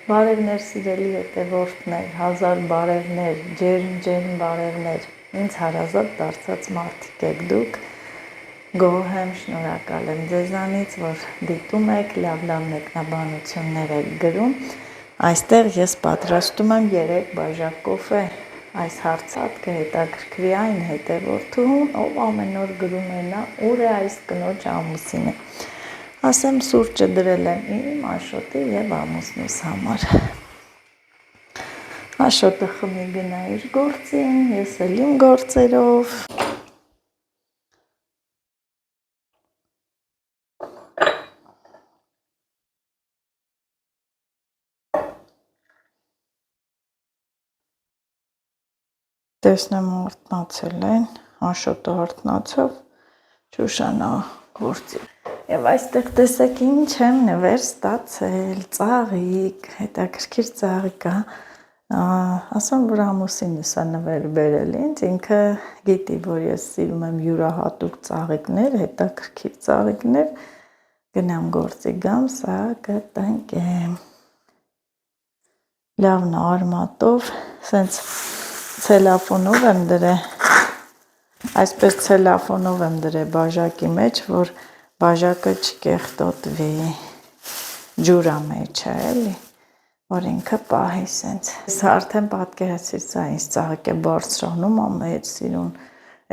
Բարևներ սիրելի հետևորդներ, հազար բարևներ, ջերմ բարևներ, ինձ հարազատ դարձած մարդիկ եք դուք, գոհ եմ, շնորհակալ եմ ձեզանից, որ դիտում եք, լավ մեկնաբանություններ եք գրում, այստեղ ես պատրաստում եմ 3 բաժակ կոֆե, այս հարցատ կհետաքրքրի այն հետևորդուն, ով ամեն օր գրում է նա, ուր է այս կնոջ ամուսինը, ասեմ սուրճը դրել եմ իմ, Աշոտի և ամուսնուս համար, Աշոտը խմի գնա իր գործին, ես էլ իմ գործերով, տեսնեմ արթնացել են, Աշոտը արթնացավ, Շուշանա գործի, և այստեղ տեսեք ինչ եմ նվեր ստացել, ծաղիկ, հետաքրքիր ծաղիկ է, ասեմ, որ ամուսինս է նվեր բերել ինձ, ինքը գիտի, որ ես սիրում եմ յուրահատուկ ծաղիկներ, հետաքրքիր ծաղիկներ, գնամ գործի գամ, սա կտնկեմ, լավն արմատով, սենց ցելոֆանով եմ դրել, այսպես ցելոֆանով եմ դրել բաժակի մեջ, որ բաժակը չկեղտոտվի, ջուրա մեջ է, էլի, որ ինքը պահի սենց, ես արդեն պատկերացրի, սա ինձ ծաղիկ է բարձրանում, ամեջ սիրուն,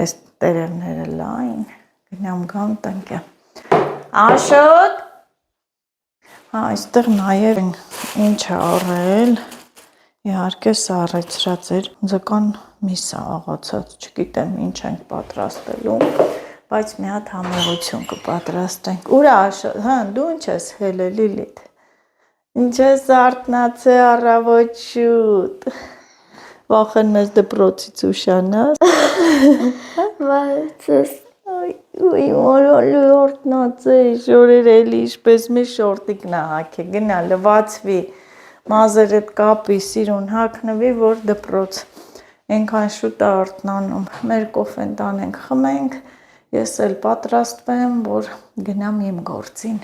այս տերևները լայն, գնամ գամ տնկեմ, Աշոտ, այստեղ նաև ինչ է առել, իհարկե սառեցրած էր, ձկան միս է աղացած, չգիտեմ ինչ ենք պատրաստելու, բայց մի հատ համեղություն կպատրաստենք, ուր է Աշոտ, դու ինչ ես հելել Լիլիթ, ինչ ես արթնացել առավոտ շուտ, վախենում ես դպրոցից ուշանաս, Բայց Ուրի օրտնացել, շորեր էլի ինչպես մի շորտիկն է հագել, գնա լվացվի, մազերդ կապի, սիրուն հագնվի, որ դպրոց, ենքան շուտ է արթնանում, մեր կոֆեն տանենք խմենք, ես էլ պատրաստվեմ, որ գնամ իմ գործին,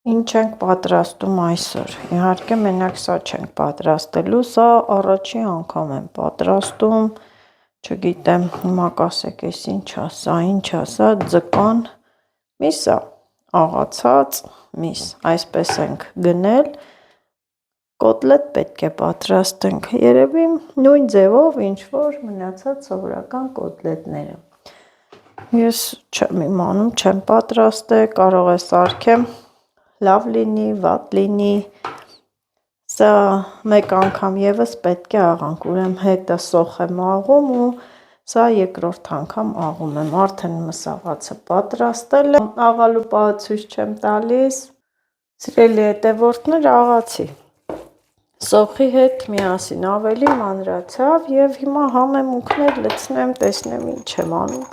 ինչ ենք պատրաստում այսօր, իհարկե մենակ սա չենք պատրաստելու, սա առաջին անգամ եմ պատրաստում, չգիտեմ, հիմա կասեք ես ինչ է սա, ձկան միս է, աղացած միս, այսպես ենք գնել, կոտլետ պետք է պատրաստենք, երևի նույն ձևով ինչ-որ մնացած սովորական կոտլետները, ես չեմ իմանում, չեմ պատրաստել, կարող է սարքեմ, լավ լինի, վատ լինի, սա մեկ անգամ ևս պետք է աղանք, ուրեմն հետը սոխ եմ աղում ու սա երկրորդ անգամ աղում եմ, արդեն մսաղացը պատրաստել եմ, աղալու պահը ցույց չեմ տալիս, սիրելի հետևորդներ աղացի, սոխի հետ միասին ավելի մանրացավ և հիմա համեմունքներ լցնեմ, տեսնեմ ինչ եմ անում,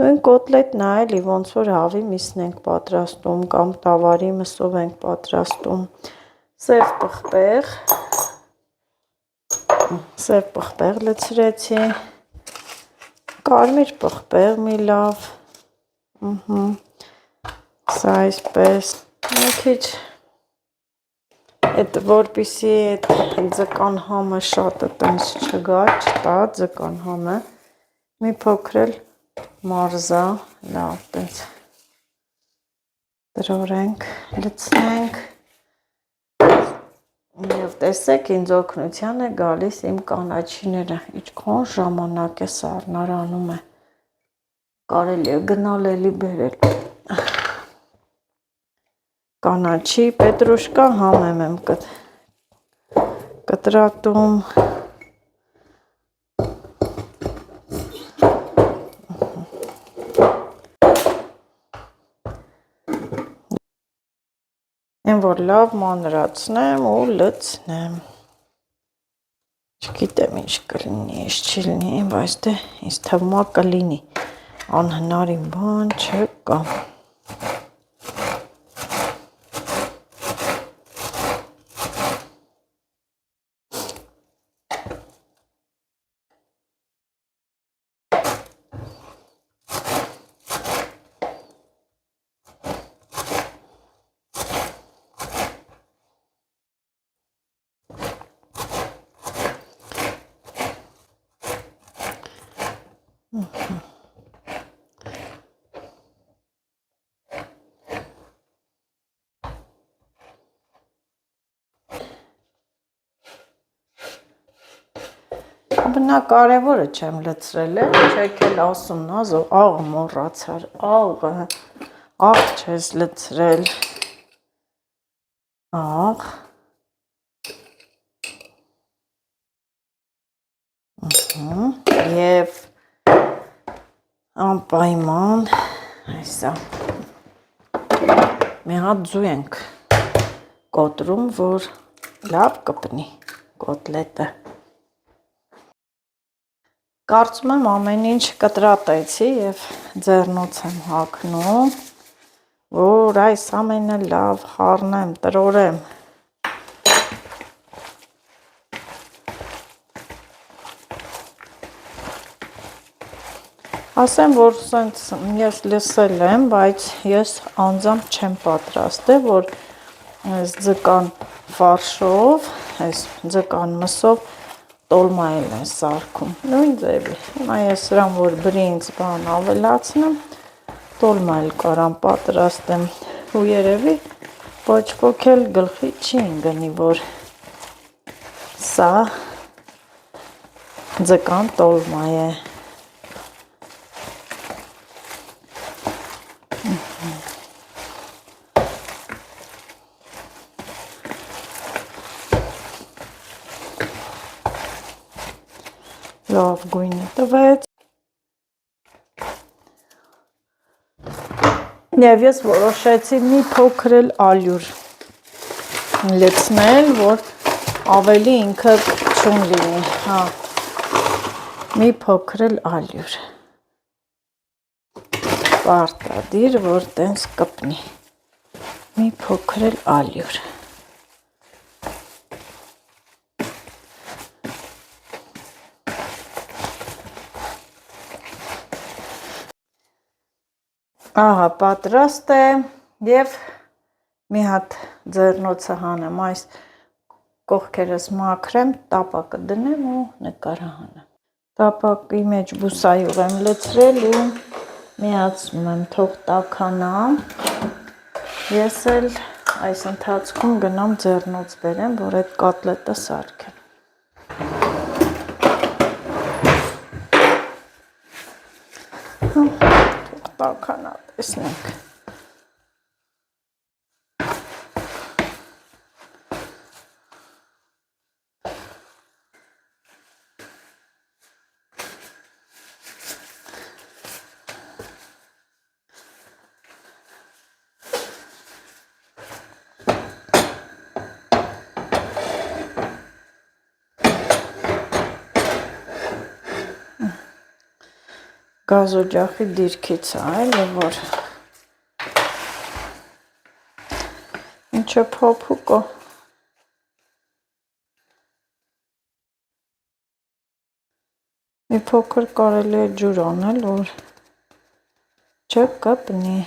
նույն կոտլետն է էլի, ոնց որ հավի միսն ենք պատրաստում կամ տավարի մսով ենք պատրաստում, սև պղպեղ լցրեցի, կարմիր պղպեղ մի լավ, սա այսպես, մի քիչ, որպիսի ձկան համը շատը տենց չգա, չտա ձկան համը, մի փոքր էլ մարզա, լավ տենց տրորենք, լցնենք, և տեսեք ինձ օգնության է գալիս իմ կանաչիները, ինչքան ժամանակ է սառնարանում է, կարելի է գնալ էլի բերել, կանաչի, պետրուշկա համ եմ կտրատում, եմ որ լավ մանրացնեմ ու լցնեմ, չգիտեմ ինչ կլինի, ինչ չի լինի, բայց դե ինձ թվում է կլինի, անհնարին բան չկա, Բնակարևորը չեմ լցրել է, չեք էլ ասում նազով, աղը մոռացար, աղ չես լցրել, աղ, և անպայման, այսա, մի հատ ձու ենք կոտրում, որ լավ կպնի կոտլետը։ Կարծում եմ ամեն ինչ կտրատեցի և ձեռնոց եմ հագնում, որ այս ամենը լավ խառնեմ, տրորեմ։ Ասեմ, որ սենց ես լսել եմ, բայց ես անձամբ չեմ պատրաստել, որ այս ձկան ֆարշով, այս ձկան մսով տոլմայել են սարքում, նույն ձևի, հիմա ես սրան, որ բրինձ բան ավելացնեմ, տոլմայել կարամ պատրաստեմ, ու երևի ոչ ոք էլ գլխի չի ընկնի, որ սա ձկան տոլմա է։ Լավ գույնը տվեց։ Եվ ես որոշեցի մի փոքր էլ ալյուր լցնել, որ ավելի ինքը փչուն լինի, հա, մի փոքր էլ ալյուր, պարտադիր, որ տենց կպնի, մի փոքր էլ ալյուր։ Ահա պատրաստ է և մի հատ ձեռնոցը հանեմ, այս կողքերս մաքրեմ, տապակը դնեմ ու նկարահանեմ։ Տապակի մեջ բուսայուղ եմ լցրել ու միացնում եմ, թող տաքանա, ես էլ այս ընթացքում գնամ ձեռնոց բերեմ, որ այդ կոտլետը սարքեմ։ Թող տաքանա, տեսնենք։ Գազօջախի դիրքից է, էլի, որ ինչը փոփուկ է։ Մի փոքր կարելի է ջուր անել, որ չկպնի։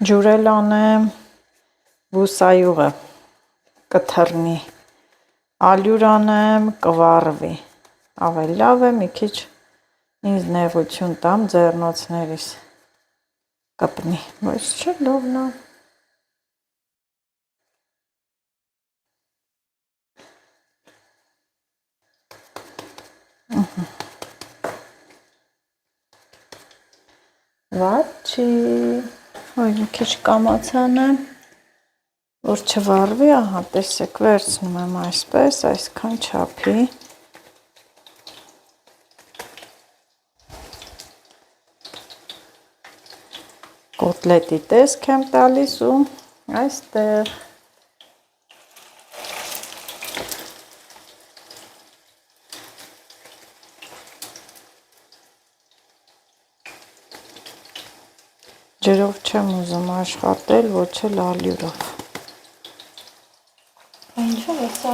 Ջուրել անեմ, բուսայուղը կթռնի, ալյուր անեմ, կվառվի, ավելի լավ է մի քիչ ինձ նեղություն տամ ձեռնոցներիս կպնի, բայց չէ լավն է։ Վատ չի, ոյ մի քիչ կամացան եմ, որ չվառվի, ահա տեսեք վերցնում եմ այսպես, այսքան չափի, կոտլետի տեսք եմ տալիս ու այստեղ ջրով չեմ ուզում աշխատել, ոչ էլ ալյուրով։ Ինչու՞ է սա։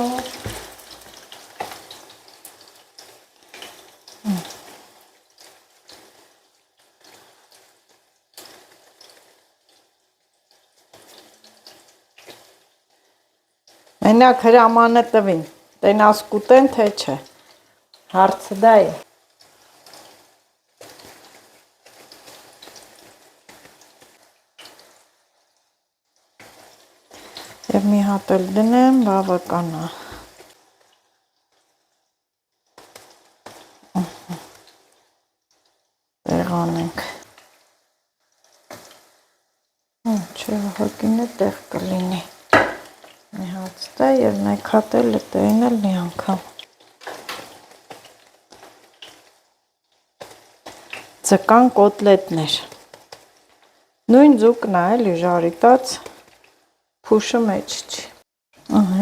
Մենակ հրամանը տվին, տենաս կուտեն, թե չէ, հարցը դա է։ Եվ մի հատ էլ դնեմ, բավականա։ Տեղանենք։ Չէ, հակին է տեղ կլինի։ Մի հատ ստա և մեկ հատ էլ տեին էլ մի անգամ։ Ձկան կոտլետներ։ Նույն ձուկն է էլի ժարիտած, փուշը մեջ չի։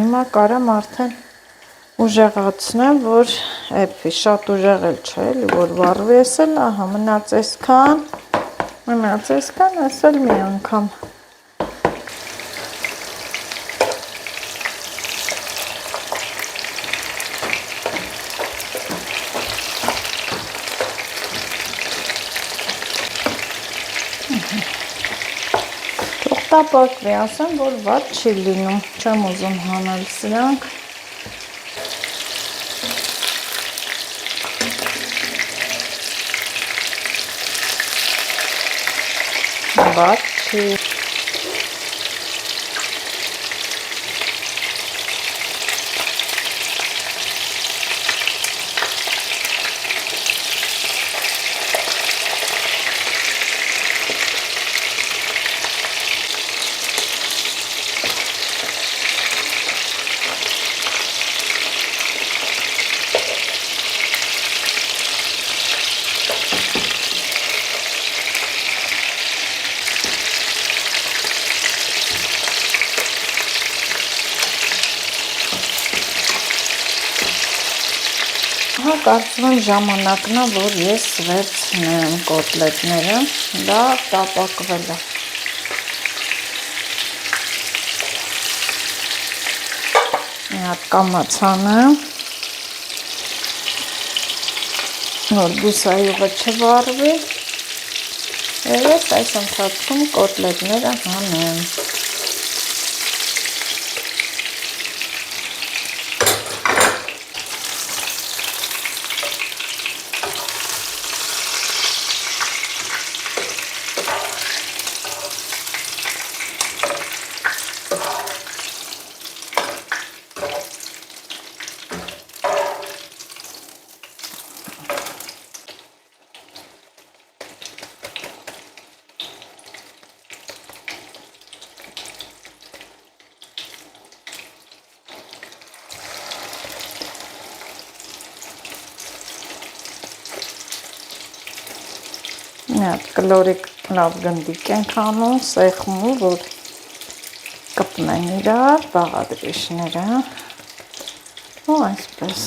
Հիմա կարամ արդեն ուժեղացնեմ, որ էպի շատ ուժեղ էլ չէ, էլի որ վառվի, ես էլ ահա մնաց այսքան, ես էլ մի անգամ։ Տապակվի, ասեմ, որ վատ չի լինում, չեմ ուզում հանել սրանք։ Վատ չի։ Ահա կարծում եմ ժամանակն է, որ ես վերցնեմ կոտլետները, դա տապակվել է։ Մի հատ կամացանեմ, որ բուսայուղը չվառվի, և ես այս ընթացքում կոտլետները հանեմ։ Մի հատ կլորիկ լավ գնդիկ ենք անում, սեղմում, որ կպնեն իրար, բաղադրիչները, ու այսպես։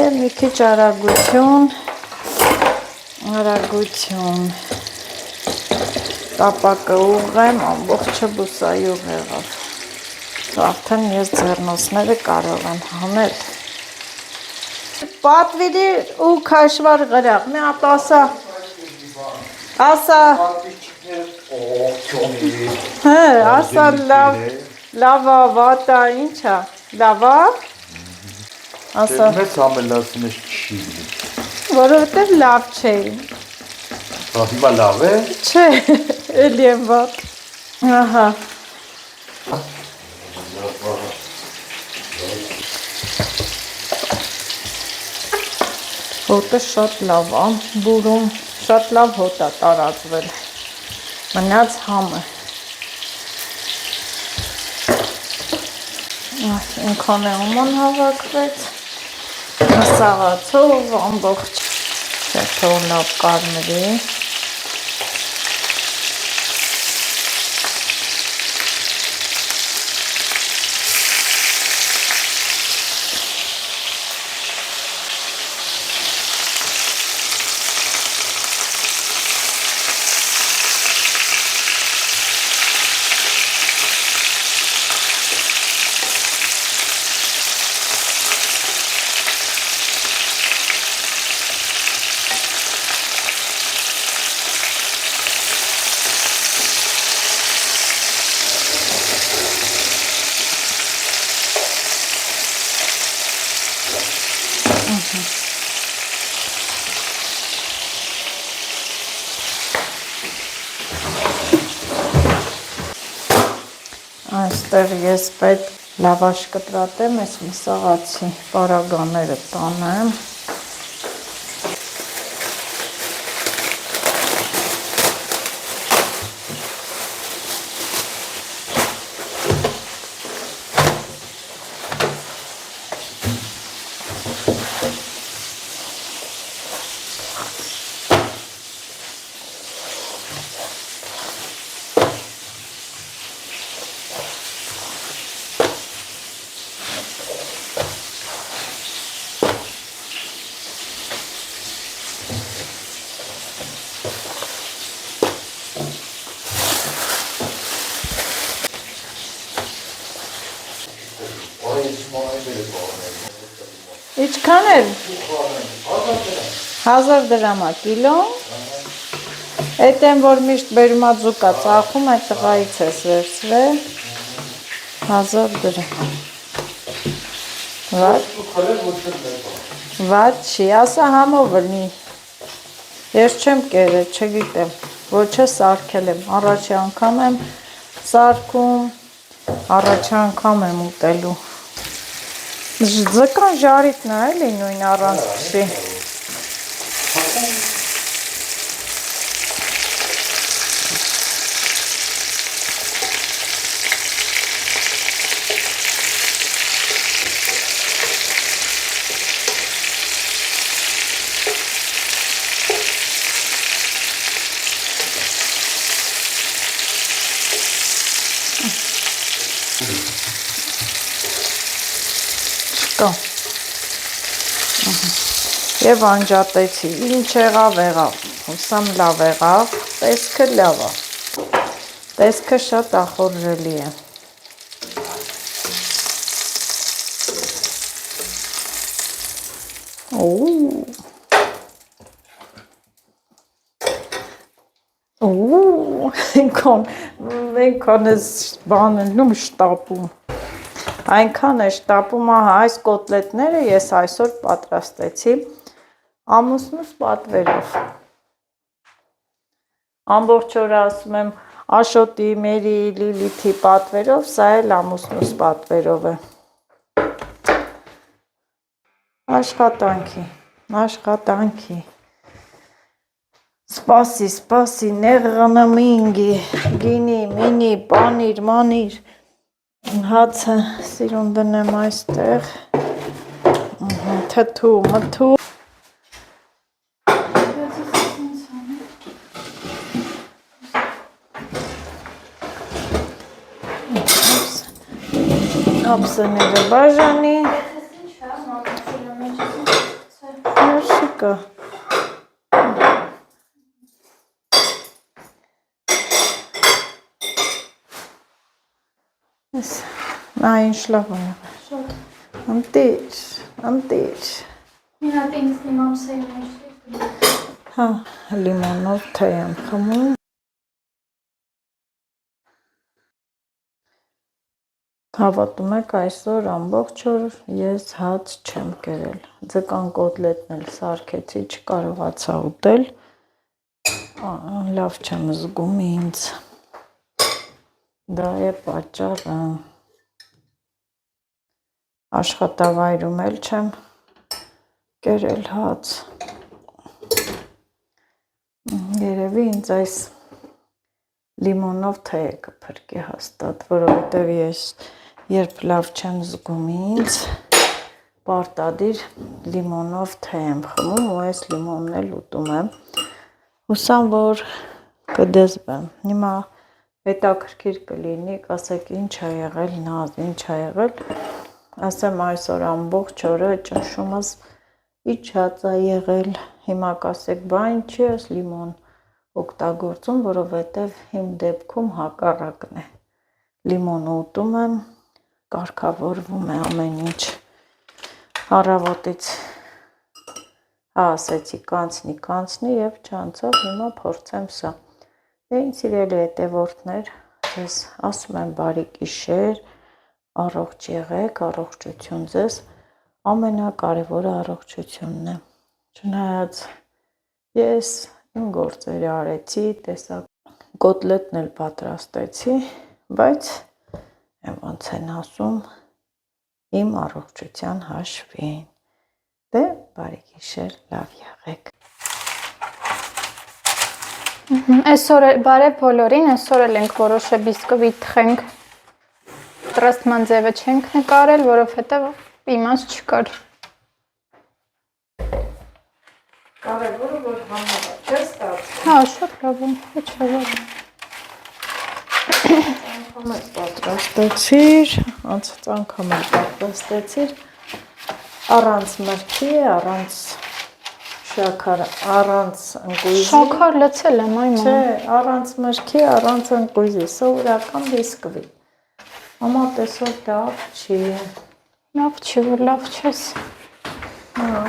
Եվ մի քիչ արագություն, տապակը ուղղեմ, ամբողջը բուսայուղ եղավ, արդեն ես ձեռնոցները կարող եմ հանել։ Պատվիրի ու քաշվար գրաղ, մի հատ ասա լավա, վատա, ինչա, լավա, ասա, մեծ համելացում ես չի, որովհետև լավ չէի, հիմա լավ է, չէ, էլի եմ վատ, ահա, հոտը շատ լավ է, բուրում, շատ լավ հոտ է տարածվել, մնաց համը, ինքան է ոման հավակվեց, սաղացով, ամբողջ, թող լավ կարմրի, Այստեղ ես պետք լավաշ կտրատեմ, ես մսաղացի պարագաները տանեմ։ Ինչքան էր 1000 դրամա կիլոն։ Այդ են որ միշտ բերումա ձուկա ծախում, այդ տղայից ես վերցրել 1000 դրամ։ Վատ չի, ասա համով լնի։ Ես չեմ կերել, չգիտեմ, ոչ է սարքել եմ, առաջի անգամ եմ սարքում, առաջի անգամ եմ ուտելու։ Ձկան ժարիթն է էլի նույն առանց փշի։ Եվ անջատեցի, ինչ եղավ եղավ, հուսամ լավ եղավ, տեսքը լավ է, տեսքը շատ ախորժելի է։ Այնքան ես բաննում շտապում, այնքան է շտապում, այս կոտլետները ես այսօր պատրաստեցի ամուսնուս պատվերով, ամբողջ օրը ասում եմ Աշոտի, Մերի, Լիլիթի պատվերով, սա էլ ամուսնուս պատվերով է, աշխատանքի, սպասի, նեղղնմինգի, գինի, մինի, պանիր, մանիր, հացը սիրուն դնեմ այստեղ, թթու, մթու, ապսները բաժանի, շիկա, նա ինչ լավ է, ամտիր, Մինատ ինձ լիմոն սեյում հա, լիմոնով թե եմ խմում, հավատում եք այսօր ամբողջ օր ես հաց չեմ կերել, ձկան կոտլետն էլ սարքեցի, չկարողացա ուտել, լավ չեմ զգում ինձ, դա է պատճառը, աշխատավայրում էլ չեմ կերել հաց, երևի ինձ այս լիմոնով թե է կփրկի հաստատ, որովհետև ես երբ լավ չեմ զգում ինձ, պարտադիր լիմոնով թե եմ խմում ու այս լիմոնն էլ ուտում եմ, հուսամ, որ կդզվեմ, հիմա հետաքրքիր կլինի, կասեք ինչ է եղել, Նազ, ինչ է եղել, ասեմ այսօր ամբողջ օրը ճնշումս իջած է եղել, հիմա կասեք, բա ինչի ես լիմոն օգտագործում, որովհետև իմ դեպքում հակառակն է, լիմոնը ուտում եմ, կարգավորվում է ամեն ինչ, առավոտից ասեցի կանցնի և չանցավ, հիմա փորձեմ սա, ինձ սիրելի հետևորդներ, ես ասում եմ բարի գիշեր, առողջ եղեք, առողջություն ձեզ, ամենակարևորը առողջությունն է, չնայած ես իմ գործերը արեցի, տեսակ կոտլետն էլ պատրաստեցի, բայց ոնց են ասում, իմ առողջության հաշվին։ Դե, բարի գիշեր, լավ եղեք։ Այսօր բարև բոլորին, այսօր էլ ենք որոշել բիսկվիթ թխենք։ Տրաստման ձևը չենք նկարել, որովհետև իմաստ չկար։ Կարևորը որ համարը չէ ստացվում։ Հա, շատ լավ է, հեչավոր։ Անգամ էլ պատրաստեցիր, անցած անգամ էլ պատրաստեցիր, առանց մրգի, առանց շաքար, առանց ընկույզի։ Շաքար լցել եմ, այ Չէ, առանց մրգի, առանց ընկույզի, սովորական բիսկվիթ։ Մամա տեսով լավ չի։ լավ չի, որ լավ չես։ Հա։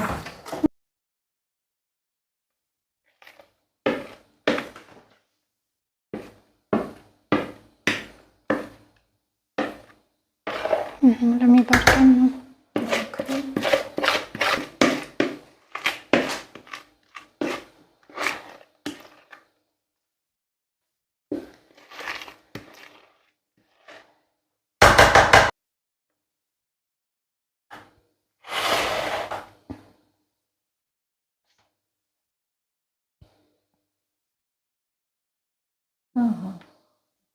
Մի բաժանն։ Ահա։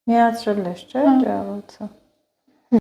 Միացրել ես, չէ՞, ջահոցը։